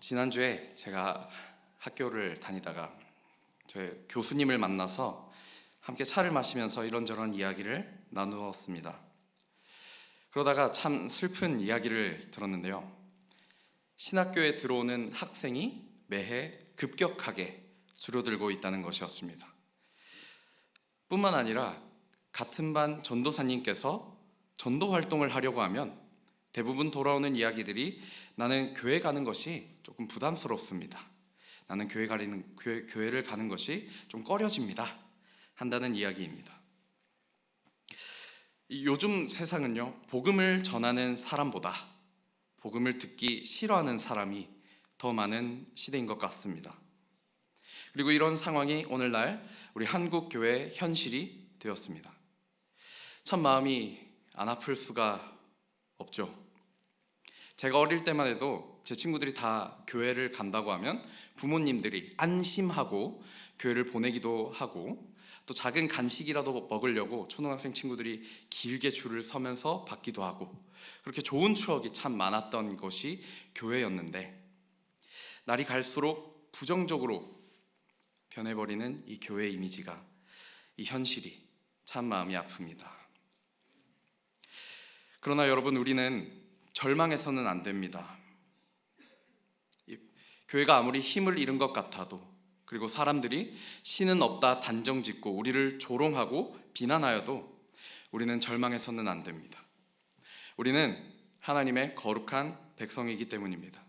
지난주에 제가 학교를 다니다가 저희 교수님을 만나서 함께 차를 마시면서 이런저런 이야기를 나누었습니다. 그러다가 참 슬픈 이야기를 들었는데요. 신학교에 들어오는 학생이 매해 급격하게 줄어들고 있다는 것이었습니다. 뿐만 아니라 같은 반 전도사님께서 전도 활동을 하려고 하면 대부분 돌아오는 이야기들이 나는 교회 가는 것이 조금 부담스럽습니다. 나는 교회를 가는 것이 좀 꺼려집니다. 한다는 이야기입니다. 요즘 세상은요, 복음을 전하는 사람보다 복음을 듣기 싫어하는 사람이 더 많은 시대인 것 같습니다. 그리고 이런 상황이 오늘날 우리 한국 교회의 현실이 되었습니다. 참 마음이 안 아플 수가 없죠. 제가 어릴 때만 해도 제 친구들이 다 교회를 간다고 하면 부모님들이 안심하고 교회를 보내기도 하고, 또 작은 간식이라도 먹으려고 초등학생 친구들이 길게 줄을 서면서 받기도 하고, 그렇게 좋은 추억이 참 많았던 것이 교회였는데, 날이 갈수록 부정적으로 변해버리는 이 교회 이미지가, 이 현실이 참 마음이 아픕니다. 그러나 여러분, 우리는 절망해서는 안 됩니다. 교회가 아무리 힘을 잃은 것 같아도, 그리고 사람들이 신은 없다 단정짓고 우리를 조롱하고 비난하여도 우리는 절망해서는 안 됩니다. 우리는 하나님의 거룩한 백성이기 때문입니다.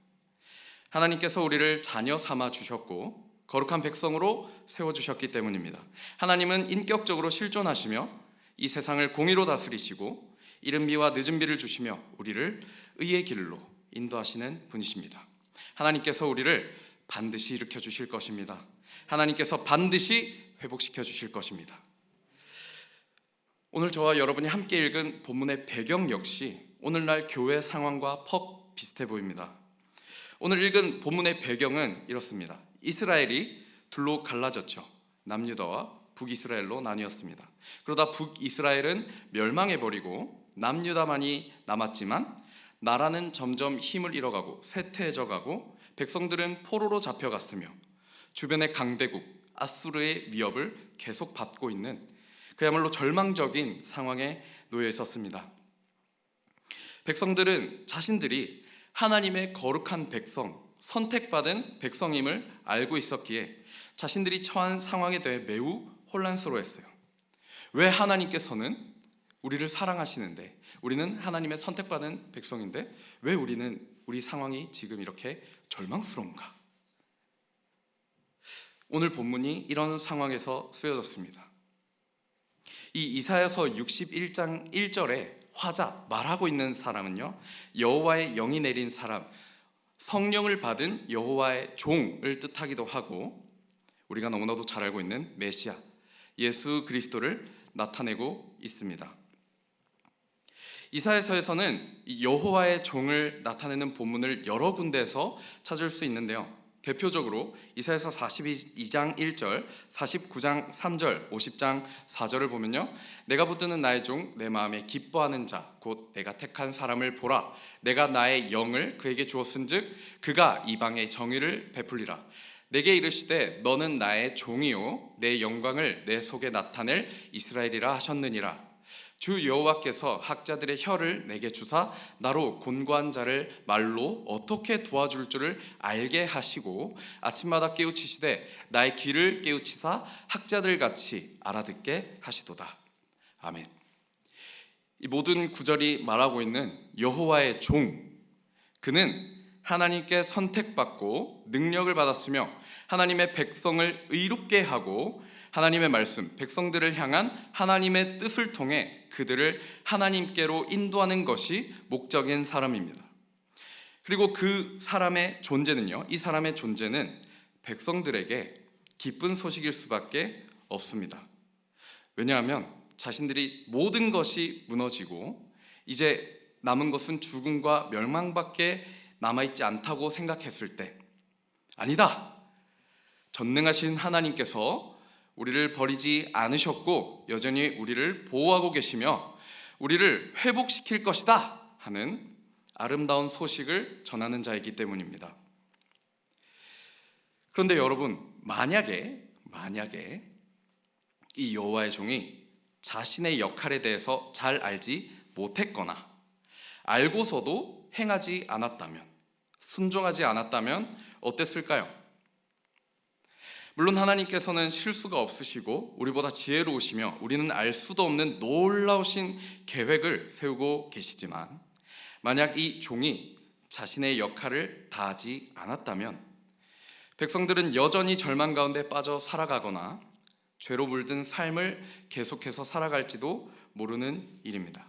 하나님께서 우리를 자녀 삼아 주셨고 거룩한 백성으로 세워주셨기 때문입니다. 하나님은 인격적으로 실존하시며 이 세상을 공의로 다스리시고 이른 비와 늦은 비를 주시며 우리를 의의 길로 인도하시는 분이십니다. 하나님께서 우리를 반드시 일으켜 주실 것입니다. 하나님께서 반드시 회복시켜 주실 것입니다. 오늘 저와 여러분이 함께 읽은 본문의 배경 역시 오늘날 교회 상황과 퍽 비슷해 보입니다. 오늘 읽은 본문의 배경은 이렇습니다. 이스라엘이 둘로 갈라졌죠. 남유다와 북이스라엘로 나뉘었습니다. 그러다 북이스라엘은 멸망해버리고 남유다만이 남았지만 나라는 점점 힘을 잃어가고 쇠퇴해져가고 백성들은 포로로 잡혀갔으며 주변의 강대국 아수르의 위협을 계속 받고 있는 그야말로 절망적인 상황에 놓여 있었습니다. 백성들은 자신들이 하나님의 거룩한 백성, 선택받은 백성임을 알고 있었기에 자신들이 처한 상황에 대해 매우 혼란스러워했어요. 왜 하나님께서는 우리를 사랑하시는데, 우리는 하나님의 선택받은 백성인데 왜 우리 상황이 지금 이렇게 절망스러운가? 오늘 본문이 이런 상황에서 쓰여졌습니다. 이 이사야서 61장 1절에 화자, 말하고 있는 사람은요, 여호와의 영이 내린 사람, 성령을 받은 여호와의 종을 뜻하기도 하고, 우리가 너무나도 잘 알고 있는 메시아, 예수 그리스도를 나타내고 있습니다. 이사야서에서는 여호와의 종을 나타내는 본문을 여러 군데에서 찾을 수 있는데요. 대표적으로 이사야서 42장 1절, 49장 3절, 50장 4절을 보면요, 내가 붙드는 나의 종, 내 마음에 기뻐하는 자, 곧 내가 택한 사람을 보라. 내가 나의 영을 그에게 주었은즉 그가 이방의 정의를 베풀리라. 내게 이르시되 너는 나의 종이요 내 영광을 내 속에 나타낼 이스라엘이라 하셨느니라. 주 여호와께서 학자들의 혀를 내게 주사 나로 곤고한 자를 말로 어떻게 도와줄 줄을 알게 하시고 아침마다 깨우치시되 나의 귀를 깨우치사 학자들같이 알아듣게 하시도다. 아멘. 이 모든 구절이 말하고 있는 여호와의 종, 그는 하나님께 선택받고 능력을 받았으며 하나님의 백성을 의롭게 하고 하나님의 말씀, 백성들을 향한 하나님의 뜻을 통해 그들을 하나님께로 인도하는 것이 목적인 사람입니다. 그리고 그 사람의 존재는요, 이 사람의 존재는 백성들에게 기쁜 소식일 수밖에 없습니다. 왜냐하면 자신들이 모든 것이 무너지고 이제 남은 것은 죽음과 멸망밖에 남아있지 않다고 생각했을 때, 아니다! 전능하신 하나님께서 우리를 버리지 않으셨고 여전히 우리를 보호하고 계시며 우리를 회복시킬 것이다 하는 아름다운 소식을 전하는 자이기 때문입니다. 그런데 여러분, 만약에 이 여호와의 종이 자신의 역할에 대해서 잘 알지 못했거나 알고서도 행하지 않았다면, 순종하지 않았다면 어땠을까요? 물론 하나님께서는 실수가 없으시고 우리보다 지혜로우시며 우리는 알 수도 없는 놀라우신 계획을 세우고 계시지만, 만약 이 종이 자신의 역할을 다하지 않았다면 백성들은 여전히 절망 가운데 빠져 살아가거나 죄로 물든 삶을 계속해서 살아갈지도 모르는 일입니다.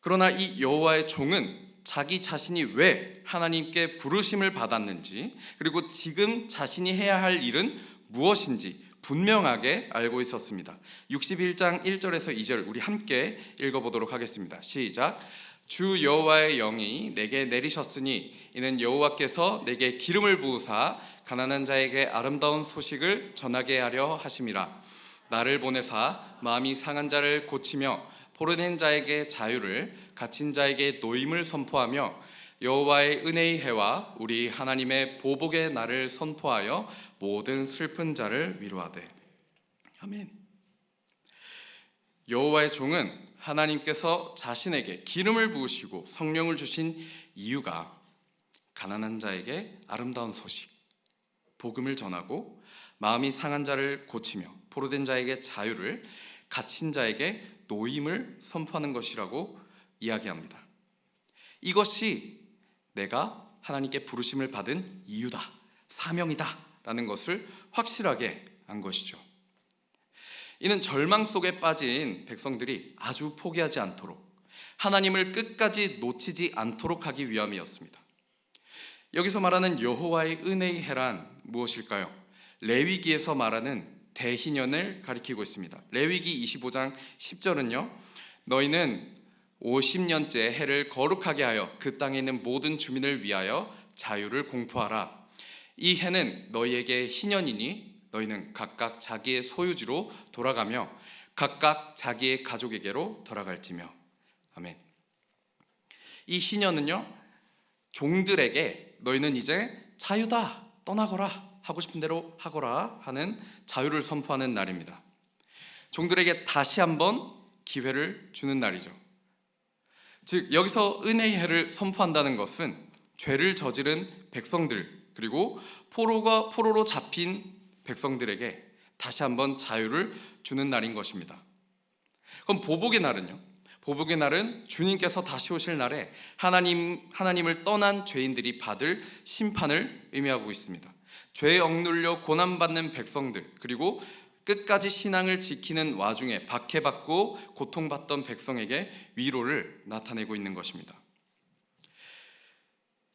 그러나 이 여호와의 종은 자기 자신이 왜 하나님께 부르심을 받았는지, 그리고 지금 자신이 해야 할 일은 무엇인지 분명하게 알고 있었습니다. 61장 1절에서 2절 우리 함께 읽어보도록 하겠습니다. 시작. 주 여호와의 영이 내게 내리셨으니 이는 여호와께서 내게 기름을 부으사 가난한 자에게 아름다운 소식을 전하게 하려 하심이라. 나를 보내사 마음이 상한 자를 고치며 포로된 자에게 자유를, 갇힌 자에게 노임을 선포하며 여호와의 은혜의 해와 우리 하나님의 보복의 날을 선포하여 모든 슬픈 자를 위로하되. 아멘. 여호와의 종은 하나님께서 자신에게 기름을 부으시고 성령을 주신 이유가 가난한 자에게 아름다운 소식, 복음을 전하고 마음이 상한 자를 고치며 포로된 자에게 자유를, 갇힌 자에게 노임을 선포하는 것이라고 이야기합니다. 이것이 내가 하나님께 부르심을 받은 이유다, 사명이다 라는 것을 확실하게 안 것이죠. 이는 절망 속에 빠진 백성들이 아주 포기하지 않도록, 하나님을 끝까지 놓치지 않도록 하기 위함이었습니다. 여기서 말하는 여호와의 은혜의 해란 무엇일까요? 레위기에서 말하는 대희년을 가리키고 있습니다. 레위기 25장 10절은요, 너희는 50년째 해를 거룩하게 하여 그 땅에 있는 모든 주민을 위하여 자유를 공포하라. 이 해는 너희에게 희년이니 너희는 각각 자기의 소유지로 돌아가며 각각 자기의 가족에게로 돌아갈지며. 아멘. 이 희년은요, 종들에게 너희는 이제 자유다, 떠나거라, 하고 싶은 대로 하거라 하는 자유를 선포하는 날입니다. 종들에게 다시 한번 기회를 주는 날이죠. 즉 여기서 은혜의 해를 선포한다는 것은 죄를 저지른 백성들, 그리고 포로로 잡힌 백성들에게 다시 한번 자유를 주는 날인 것입니다. 그럼 보복의 날은요? 보복의 날은 주님께서 다시 오실 날에 하나님을 떠난 죄인들이 받을 심판을 의미하고 있습니다. 죄에 억눌려 고난받는 백성들, 그리고 끝까지 신앙을 지키는 와중에 박해받고 고통받던 백성에게 위로를 나타내고 있는 것입니다.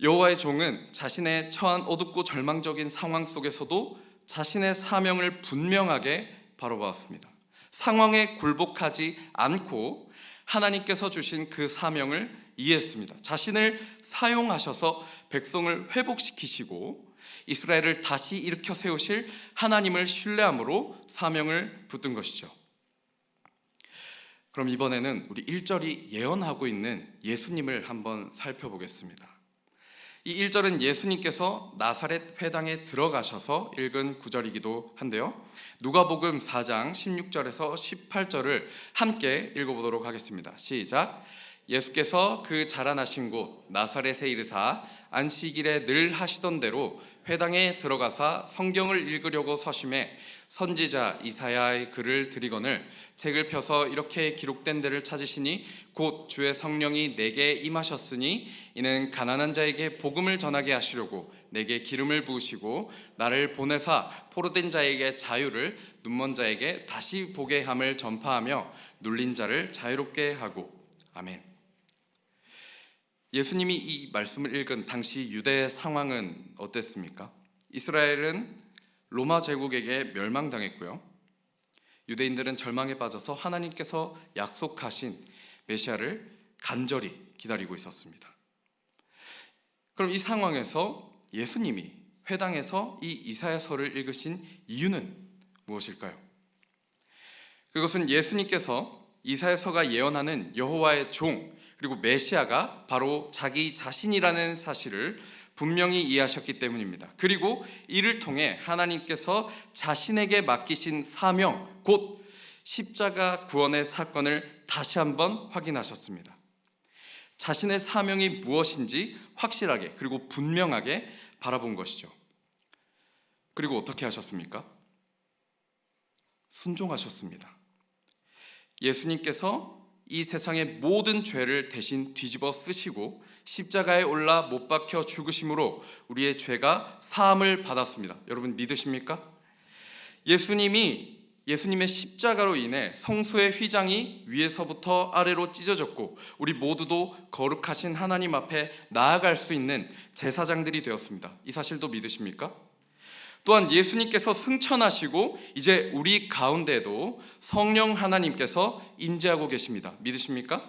여호와의 종은 자신의 처한 어둡고 절망적인 상황 속에서도 자신의 사명을 분명하게 바라보았습니다. 상황에 굴복하지 않고 하나님께서 주신 그 사명을 이해했습니다. 자신을 사용하셔서 백성을 회복시키시고 이스라엘을 다시 일으켜 세우실 하나님을 신뢰함으로 사명을 붙든 것이죠. 그럼 이번에는 우리 1절이 예언하고 있는 예수님을 한번 살펴보겠습니다. 이 1절은 예수님께서 나사렛 회당에 들어가셔서 읽은 구절이기도 한데요, 누가복음 4장 16절에서 18절을 함께 읽어보도록 하겠습니다. 시작. 예수께서 그 자라나신 곳 나사렛에 이르사 안식일에 늘 하시던 대로 회당에 들어가사 성경을 읽으려고 서심해 선지자 이사야의 글을 들이거늘 책을 펴서 이렇게 기록된 데를 찾으시니 곧 주의 성령이 내게 임하셨으니 이는 가난한 자에게 복음을 전하게 하시려고 내게 기름을 부으시고 나를 보내사 포로된 자에게 자유를, 눈먼 자에게 다시 보게 함을 전파하며 눌린 자를 자유롭게 하고. 아멘. 예수님이 이 말씀을 읽은 당시 유대의 상황은 어땠습니까? 이스라엘은 로마 제국에게 멸망당했고요, 유대인들은 절망에 빠져서 하나님께서 약속하신 메시아를 간절히 기다리고 있었습니다. 그럼 이 상황에서 예수님이 회당에서 이 이사야서를 읽으신 이유는 무엇일까요? 그것은 예수님께서 이사야서가 예언하는 여호와의 종 그리고 메시아가 바로 자기 자신이라는 사실을 분명히 이해하셨기 때문입니다. 그리고 이를 통해 하나님께서 자신에게 맡기신 사명, 곧 십자가 구원의 사건을 다시 한번 확인하셨습니다. 자신의 사명이 무엇인지 확실하게 그리고 분명하게 바라본 것이죠. 그리고 어떻게 하셨습니까? 순종하셨습니다. 예수님께서 이 세상의 모든 죄를 대신 뒤집어 쓰시고 십자가에 올라 못 박혀 죽으심으로 우리의 죄가 사함을 받았습니다. 여러분 믿으십니까? 예수님의 십자가로 인해 성소의 휘장이 위에서부터 아래로 찢어졌고 우리 모두도 거룩하신 하나님 앞에 나아갈 수 있는 제사장들이 되었습니다. 이 사실도 믿으십니까? 또한 예수님께서 승천하시고 이제 우리 가운데도 성령 하나님께서 임재하고 계십니다. 믿으십니까?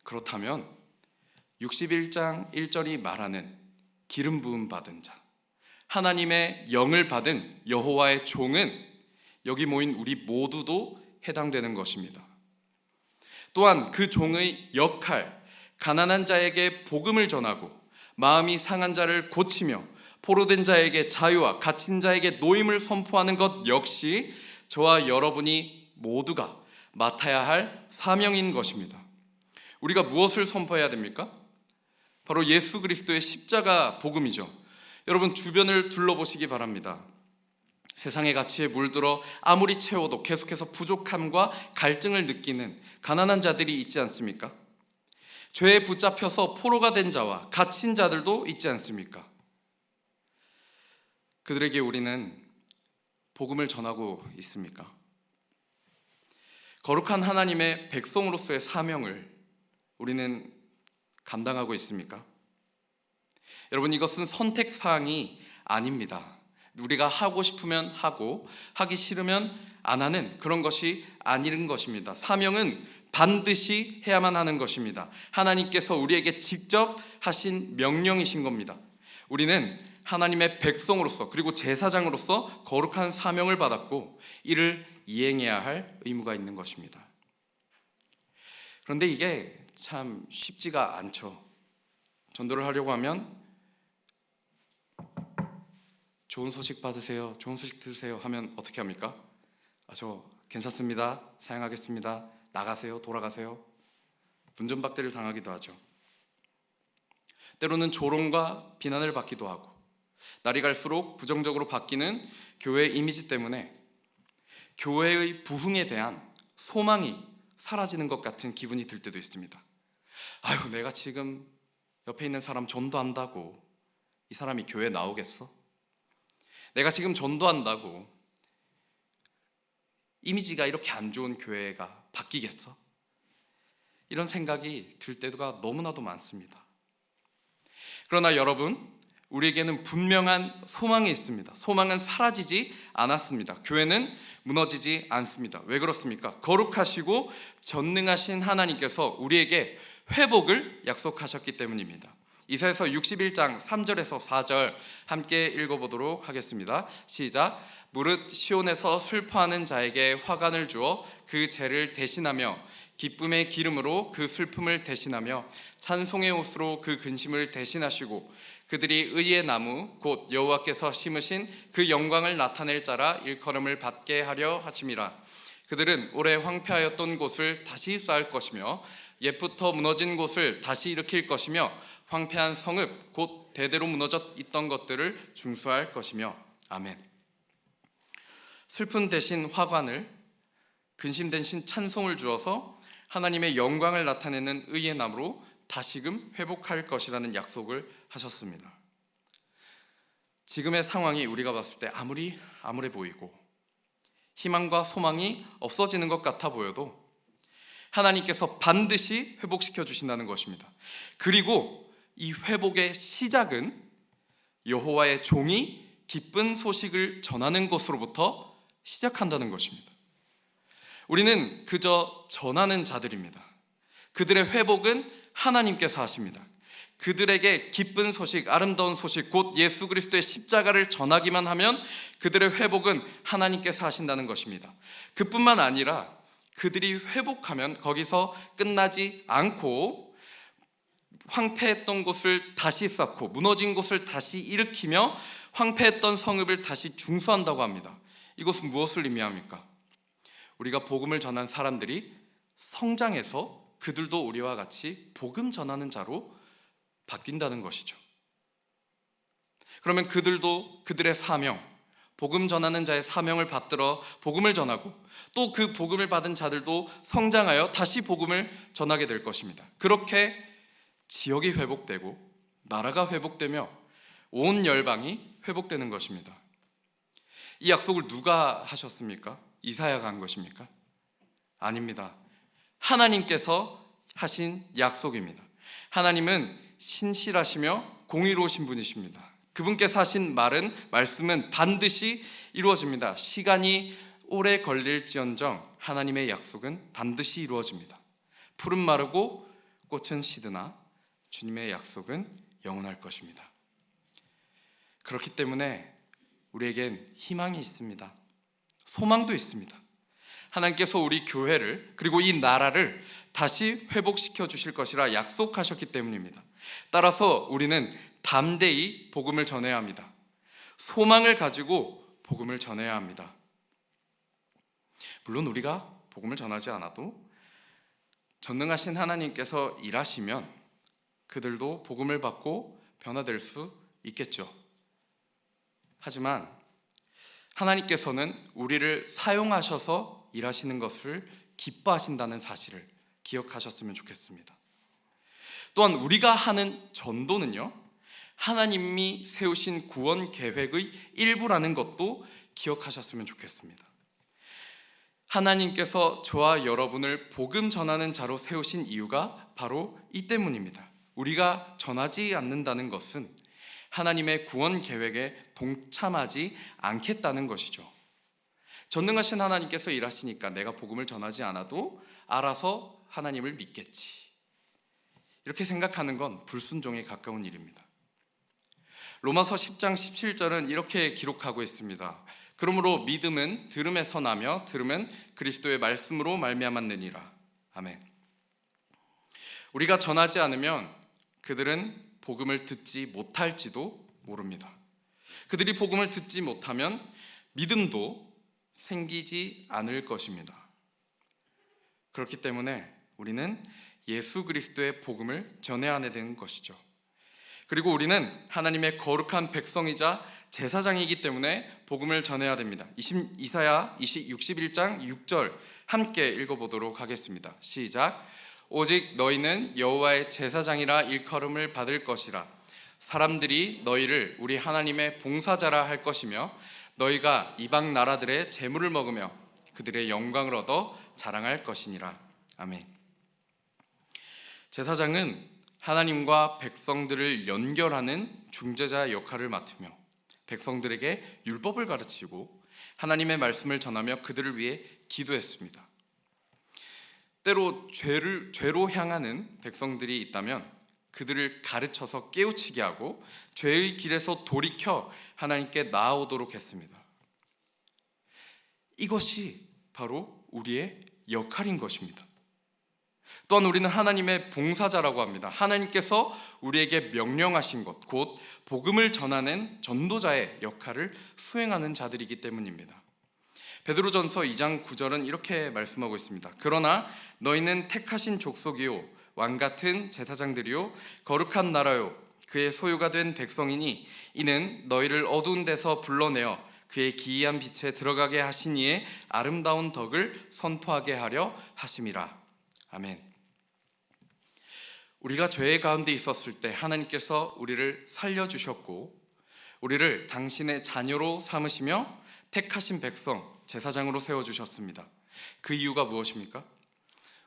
그렇다면 61장 1절이 말하는 기름 부음 받은 자, 하나님의 영을 받은 여호와의 종은 여기 모인 우리 모두도 해당되는 것입니다. 또한 그 종의 역할, 가난한 자에게 복음을 전하고 마음이 상한 자를 고치며 포로된 자에게 자유와 갇힌 자에게 노임을 선포하는 것 역시 저와 여러분이 모두가 맡아야 할 사명인 것입니다. 우리가 무엇을 선포해야 됩니까? 바로 예수 그리스도의 십자가 복음이죠. 여러분 주변을 둘러보시기 바랍니다. 세상의 가치에 물들어 아무리 채워도 계속해서 부족함과 갈증을 느끼는 가난한 자들이 있지 않습니까? 죄에 붙잡혀서 포로가 된 자와 갇힌 자들도 있지 않습니까? 그들에게 우리는 복음을 전하고 있습니까? 거룩한 하나님의 백성으로서의 사명을 우리는 감당하고 있습니까? 여러분 이것은 선택사항이 아닙니다. 우리가 하고 싶으면 하고 하기 싫으면 안 하는 그런 것이 아닌 것입니다. 사명은 반드시 해야만 하는 것입니다. 하나님께서 우리에게 직접 하신 명령이신 겁니다. 우리는 하나님의 백성으로서 그리고 제사장으로서 거룩한 사명을 받았고 이를 이행해야 할 의무가 있는 것입니다. 그런데 이게 참 쉽지가 않죠. 전도를 하려고 하면 좋은 소식 받으세요, 좋은 소식 들으세요 하면 어떻게 합니까? 저 괜찮습니다, 사양하겠습니다, 나가세요, 돌아가세요. 문전박대를 당하기도 하죠. 때로는 조롱과 비난을 받기도 하고 날이 갈수록 부정적으로 바뀌는 교회의 이미지 때문에 교회의 부흥에 대한 소망이 사라지는 것 같은 기분이 들 때도 있습니다. 아유, 내가 지금 옆에 있는 사람 전도한다고 이 사람이 교회 나오겠어? 내가 지금 전도한다고 이미지가 이렇게 안 좋은 교회가 바뀌겠어? 이런 생각이 들 때가 너무나도 많습니다. 그러나 여러분, 우리에게는 분명한 소망이 있습니다. 소망은 사라지지 않았습니다. 교회는 무너지지 않습니다. 왜 그렇습니까? 거룩하시고 전능하신 하나님께서 우리에게 회복을 약속하셨기 때문입니다. 이사야서 61장 3절에서 4절 함께 읽어보도록 하겠습니다. 시작. 무릇 시온에서 슬퍼하는 자에게 화관을 주어 그 죄를 대신하며 기쁨의 기름으로 그 슬픔을 대신하며 찬송의 옷으로 그 근심을 대신하시고 그들이 의의 나무 곧 여호와께서 심으신 그 영광을 나타낼 자라 일컬음을 받게 하려 하심이라. 그들은 오래 황폐하였던 곳을 다시 쌓을 것이며 옛부터 무너진 곳을 다시 일으킬 것이며 황폐한 성읍 곧 대대로 무너져 있던 것들을 중수할 것이며. 아멘. 슬픔 대신 화관을, 근심 대신 찬송을 주어서 하나님의 영광을 나타내는 의의 나무로 다시금 회복할 것이라는 약속을 하셨습니다. 지금의 상황이 우리가 봤을 때 아무리 암울해 보이고 희망과 소망이 없어지는 것 같아 보여도 하나님께서 반드시 회복시켜 주신다는 것입니다. 그리고 이 회복의 시작은 여호와의 종이 기쁜 소식을 전하는 것으로부터 시작한다는 것입니다. 우리는 그저 전하는 자들입니다. 그들의 회복은 하나님께서 하십니다. 그들에게 기쁜 소식, 아름다운 소식, 곧 예수 그리스도의 십자가를 전하기만 하면 그들의 회복은 하나님께서 하신다는 것입니다. 그뿐만 아니라 그들이 회복하면 거기서 끝나지 않고 황폐했던 곳을 다시 쌓고 무너진 곳을 다시 일으키며 황폐했던 성읍을 다시 중수한다고 합니다. 이것은 무엇을 의미합니까? 우리가 복음을 전한 사람들이 성장해서 그들도 우리와 같이 복음 전하는 자로 바뀐다는 것이죠. 그러면 그들도 그들의 사명, 복음 전하는 자의 사명을 받들어 복음을 전하고 또 그 복음을 받은 자들도 성장하여 다시 복음을 전하게 될 것입니다. 그렇게 지역이 회복되고 나라가 회복되며 온 열방이 회복되는 것입니다. 이 약속을 누가 하셨습니까? 이사야가 한 것입니까? 아닙니다. 하나님께서 하신 약속입니다. 하나님은 신실하시며 공의로우신 분이십니다. 그분께서 하신 말씀은 반드시 이루어집니다. 시간이 오래 걸릴지언정 하나님의 약속은 반드시 이루어집니다. 풀은 마르고 꽃은 시드나 주님의 약속은 영원할 것입니다. 그렇기 때문에 우리에겐 희망이 있습니다. 소망도 있습니다. 하나님께서 우리 교회를 그리고 이 나라를 다시 회복시켜 주실 것이라 약속하셨기 때문입니다. 따라서 우리는 담대히 복음을 전해야 합니다. 소망을 가지고 복음을 전해야 합니다. 물론 우리가 복음을 전하지 않아도 전능하신 하나님께서 일하시면 그들도 복음을 받고 변화될 수 있겠죠. 하지만 하나님께서는 우리를 사용하셔서 일하시는 것을 기뻐하신다는 사실을 기억하셨으면 좋겠습니다. 또한 우리가 하는 전도는요, 하나님이 세우신 구원 계획의 일부라는 것도 기억하셨으면 좋겠습니다. 하나님께서 저와 여러분을 복음 전하는 자로 세우신 이유가 바로 이 때문입니다. 우리가 전하지 않는다는 것은 하나님의 구원 계획에 동참하지 않겠다는 것이죠. 전능하신 하나님께서 일하시니까 내가 복음을 전하지 않아도 알아서 하나님을 믿겠지, 이렇게 생각하는 건 불순종에 가까운 일입니다. 로마서 10장 17절은 이렇게 기록하고 있습니다. 그러므로 믿음은 들음에서 나며 들음은 그리스도의 말씀으로 말미암았느니라. 아멘. 우리가 전하지 않으면 그들은 복음을 듣지 못할지도 모릅니다. 그들이 복음을 듣지 못하면 믿음도 생기지 않을 것입니다. 그렇기 때문에 우리는 예수 그리스도의 복음을 전해야 하는 것이죠. 그리고 우리는 하나님의 거룩한 백성이자 제사장이기 때문에 복음을 전해야 됩니다. 이사야 61장 6절 함께 읽어보도록 하겠습니다. 시작. 오직 너희는 여호와의 제사장이라 일컬음을 받을 것이라. 사람들이 너희를 우리 하나님의 봉사자라 할 것이며 너희가 이방 나라들의 재물을 먹으며 그들의 영광을 얻어 자랑할 것이니라. 아멘. 제사장은 하나님과 백성들을 연결하는 중재자 역할을 맡으며 백성들에게 율법을 가르치고 하나님의 말씀을 전하며 그들을 위해 기도했습니다. 때로 죄로 향하는 백성들이 있다면 그들을 가르쳐서 깨우치게 하고 죄의 길에서 돌이켜 하나님께 나아오도록 했습니다. 이것이 바로 우리의 역할인 것입니다. 또한 우리는 하나님의 봉사자라고 합니다. 하나님께서 우리에게 명령하신 것, 곧 복음을 전하는 전도자의 역할을 수행하는 자들이기 때문입니다. 베드로전서 2장 9절은 이렇게 말씀하고 있습니다. 그러나 너희는 택하신 족속이요 왕같은 제사장들이요 거룩한 나라요 그의 소유가 된 백성이니 이는 너희를 어두운 데서 불러내어 그의 기이한 빛에 들어가게 하신 이의 아름다운 덕을 선포하게 하려 하심이라. 아멘. 우리가 죄의 가운데 있었을 때 하나님께서 우리를 살려주셨고 우리를 당신의 자녀로 삼으시며 택하신 백성, 제사장으로 세워주셨습니다. 그 이유가 무엇입니까?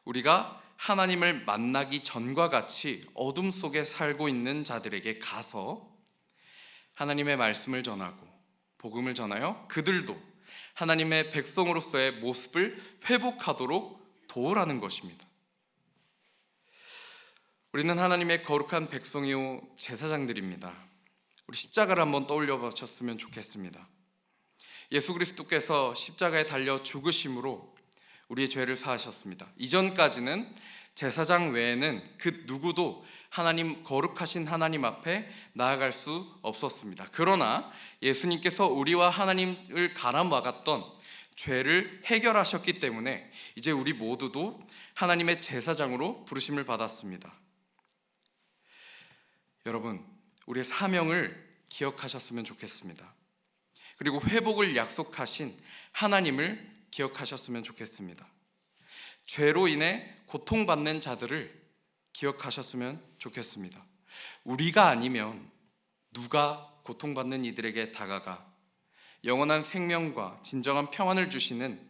우리가 하나님을 만나기 전과 같이 어둠 속에 살고 있는 자들에게 가서 하나님의 말씀을 전하고 복음을 전하여 그들도 하나님의 백성으로서의 모습을 회복하도록 도우라는 것입니다. 우리는 하나님의 거룩한 백성이요 제사장들입니다. 우리 십자가를 한번 떠올려 보셨으면 좋겠습니다. 예수 그리스도께서 십자가에 달려 죽으심으로 우리의 죄를 사하셨습니다. 이전까지는 제사장 외에는 그 누구도 하나님, 거룩하신 하나님 앞에 나아갈 수 없었습니다. 그러나 예수님께서 우리와 하나님을 가라막았던 죄를 해결하셨기 때문에 이제 우리 모두도 하나님의 제사장으로 부르심을 받았습니다. 여러분, 우리의 사명을 기억하셨으면 좋겠습니다. 그리고 회복을 약속하신 하나님을 기억하셨으면 좋겠습니다. 죄로 인해 고통받는 자들을 기억하셨으면 좋겠습니다. 우리가 아니면 누가 고통받는 이들에게 다가가 영원한 생명과 진정한 평안을 주시는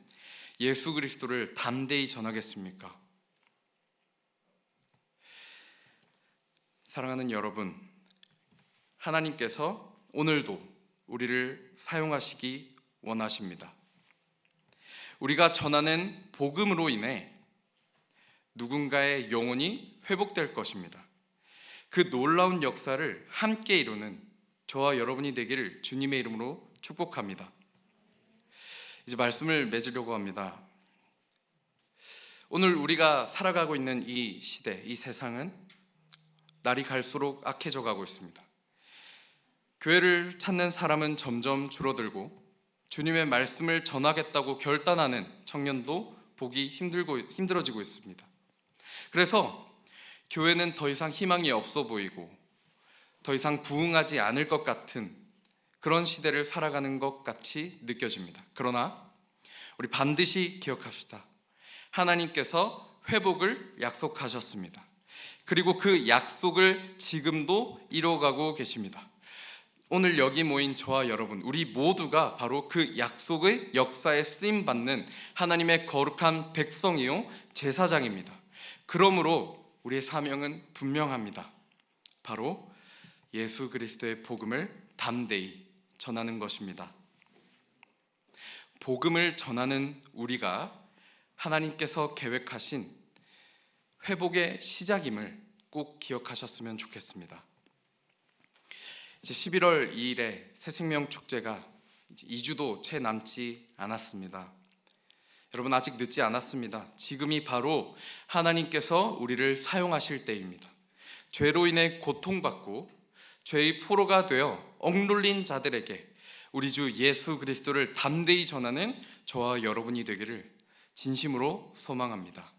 예수 그리스도를 담대히 전하겠습니까? 사랑하는 여러분, 하나님께서 오늘도 우리를 사용하시기 원하십니다. 우리가 전하는 복음으로 인해 누군가의 영혼이 회복될 것입니다. 그 놀라운 역사를 함께 이루는 저와 여러분이 되기를 주님의 이름으로 축복합니다. 이제 말씀을 맺으려고 합니다. 오늘 우리가 살아가고 있는 이 시대, 이 세상은 날이 갈수록 악해져 가고 있습니다. 교회를 찾는 사람은 점점 줄어들고 주님의 말씀을 전하겠다고 결단하는 청년도 보기 힘들어지고 있습니다. 그래서 교회는 더 이상 희망이 없어 보이고 더 이상 부흥하지 않을 것 같은 그런 시대를 살아가는 것 같이 느껴집니다. 그러나 우리 반드시 기억합시다. 하나님께서 회복을 약속하셨습니다. 그리고 그 약속을 지금도 이루어가고 계십니다. 오늘 여기 모인 저와 여러분, 우리 모두가 바로 그 약속의 역사에 쓰임받는 하나님의 거룩한 백성이요 제사장입니다. 그러므로 우리의 사명은 분명합니다. 바로 예수 그리스도의 복음을 담대히 전하는 것입니다. 복음을 전하는 우리가 하나님께서 계획하신 회복의 시작임을 꼭 기억하셨으면 좋겠습니다. 이제 11월 2일에 새생명 축제가 이제 2주도 채 남지 않았습니다. 여러분, 아직 늦지 않았습니다. 지금이 바로 하나님께서 우리를 사용하실 때입니다. 죄로 인해 고통받고 죄의 포로가 되어 억눌린 자들에게 우리 주 예수 그리스도를 담대히 전하는 저와 여러분이 되기를 진심으로 소망합니다.